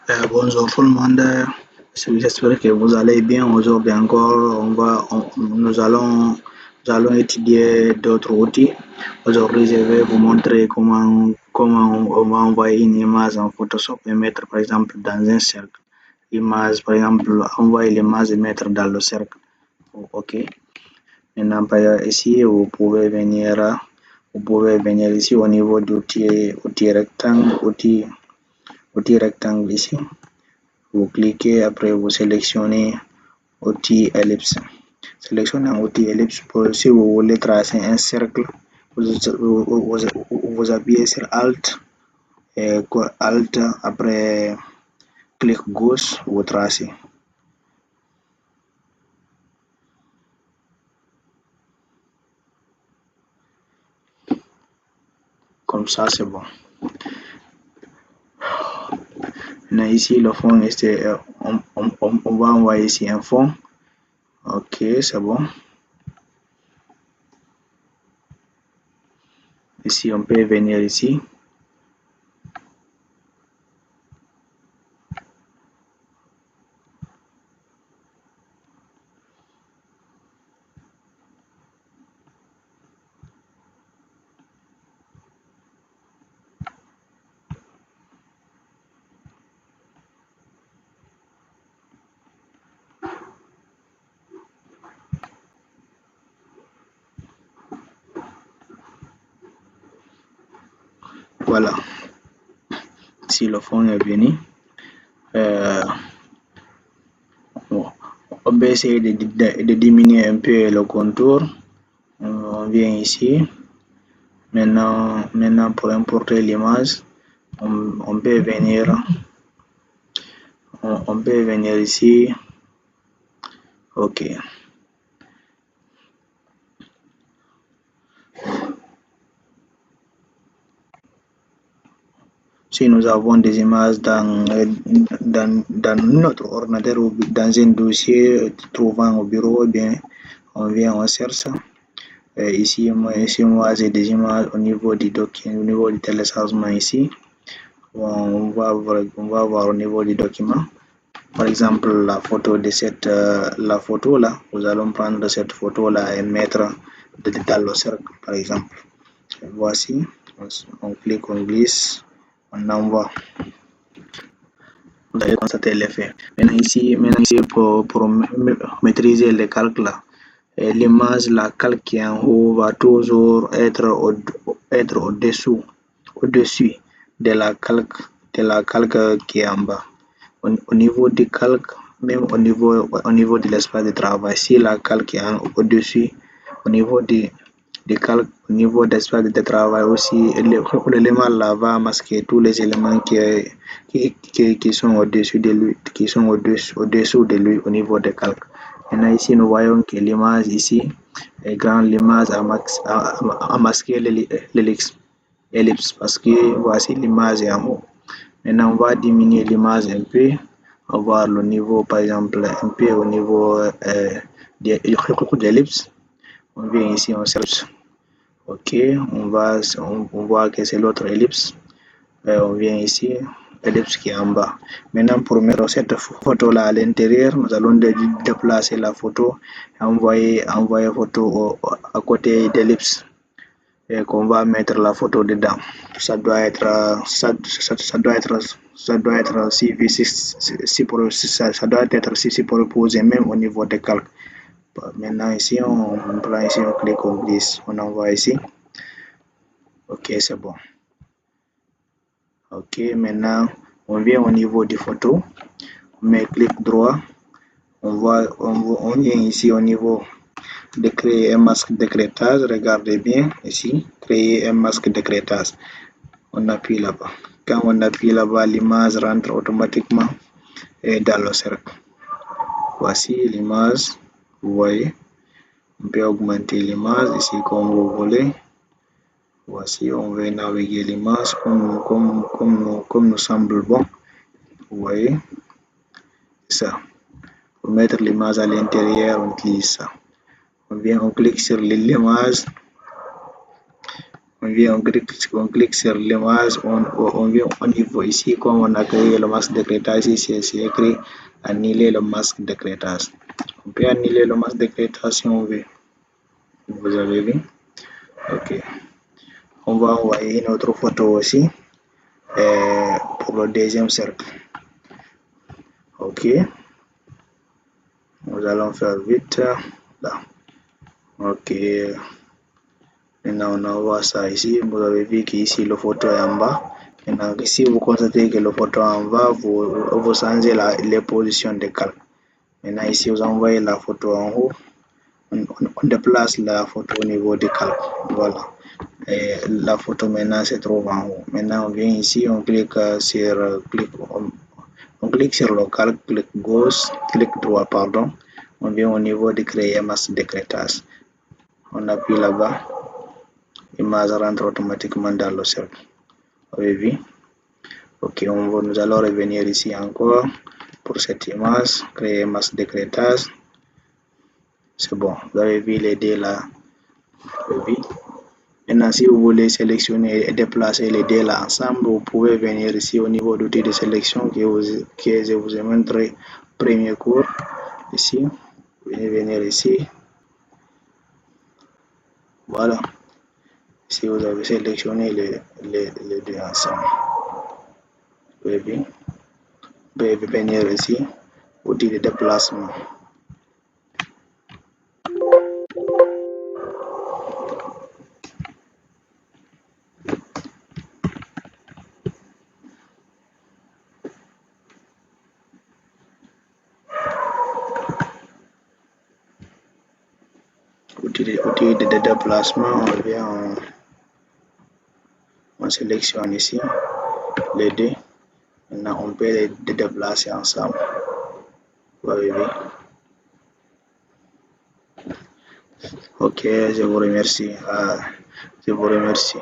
Bonjour tout le monde. J'espère que vous allez bien. Aujourd'hui encore, nous allons étudier d'autres outils. Aujourd'hui, je vais vous montrer comment on va envoyer une image en Photoshop et mettre par exemple dans un cercle. L'image, par exemple, envoyer l'image et mettre dans le cercle. OK. Maintenant, ici, vous pouvez venir ici au niveau d'outil rectangle, outil rectangle ici. Vous cliquez, après vous sélectionnez outil ellipse. Sélectionnez un outil ellipse si vous voulez tracer un cercle. Vous appuyez sur Alt, Alt, après clic gauche, vous tracez. Comme ça, c'est bon. Maintenant, ici, le fond, on va envoyer ici un fond. OK, c'est bon. Ici, on peut venir ici. Voilà. Si le fond est venu, on peut essayer de diminuer un peu le contour. On vient ici. Maintenant pour importer l'image, on peut venir ici. OK. Si nous avons des images dans notre ordinateur ou dans un dossier trouvant au bureau, bien, on vient, on cherche. Ici, moi j'ai des images au niveau du document, au niveau du téléchargement ici. On va voir au niveau du document. Par exemple, la photo la photo là, nous allons prendre cette photo là et mettre dans le cercle, par exemple. Voici, on clique, on glisse, on envoie. Vous allez constater l'effet. Maintenant ici, pour maîtriser les calques là, l'image, la calque qui est en haut va toujours être au-dessus de la calque qui est en bas. Au niveau du calque, même au niveau de l'espace de travail, si la calque est au-dessus, au niveau du calque, au niveau de l'espace de travail aussi, l'élément là va masquer tous les éléments qui sont au-dessus de lui, qui sont au-dessous de lui au niveau des calques. Maintenant ici, nous voyons que l'image ici est grande, l'image a masqué l'ellipse parce que voici l'image est en haut. Maintenant, on va diminuer l'image un peu, on va voir le niveau, par exemple, un peu au niveau de l'ellipse. On vient ici, on cherche. OK, on voit que c'est l'autre ellipse. On vient ici, ellipse qui est en bas. Maintenant, pour mettre cette photo-là à l'intérieur, nous allons déplacer la photo et envoyer photo à côté d'ellipse et qu'on va mettre la photo dedans. Ça doit être superposé même au niveau des calques. Maintenant ici on prend ici, on clique, on glisse, on envoie ici. OK, c'est bon. OK, maintenant on vient au niveau des photos, on met clic droit, on vient ici au niveau de créer un masque d'écrêtage. Regardez bien ici, créer un masque d'écrêtage. On appuie là-bas. Quand on appuie là-bas, l'image rentre automatiquement dans le cercle. Voici l'image, vous voyez. On peut augmenter l'image ici comme vous voulez. Voici, on va naviguer l'image comme nous semble bon. Vous voyez, ça. Pour mettre l'image à l'intérieur, on utilise ça. On clique sur l'image, on clique sur l'image, on vient au niveau ici, comme on a créé le masque d'écrêtage ici, c'est écrit annuler le masque d'écrêtage. On peut annuler le masque d'écrêtage si on veut. Vous avez vu? Ok. On va envoyer une autre photo aussi pour le deuxième cercle. Ok. Nous allons faire vite là. Ok. Maintenant, on envoie ça ici. Vous avez vu qu'ici, le photo est en bas. Maintenant, si vous constatez que le photo est en bas, vous changez les positions de calque. Maintenant, ici, vous envoyez la photo en haut. On déplace la photo au niveau du calque. Voilà. Et la photo maintenant se trouve en haut. Maintenant, on vient ici, on clique sur le calque, clic gauche, clic droit, pardon. On vient au niveau de créer masque d'écrêtage. On appuie là-bas. L'image rentre automatiquement dans le cercle. Vous avez vu? Ok, nous allons revenir ici encore pour cette image, créer masque d'écrêtage. C'est bon, vous avez vu les deux là. Vous avez vu? Maintenant, si vous voulez sélectionner et déplacer les deux là ensemble, vous pouvez venir ici au niveau d'outil de sélection que je vous ai montré premier cours. Ici, vous venez venir ici. Voilà. Si vous avez sélectionné les deux ensemble, vous pouvez venir ici, outil de déplacement. Outil de déplacement, on vient, on sélectionne ici les deux. Maintenant, on peut les déplacer ensemble. Vous avez vu? Ok, je vous remercie. Je vous remercie.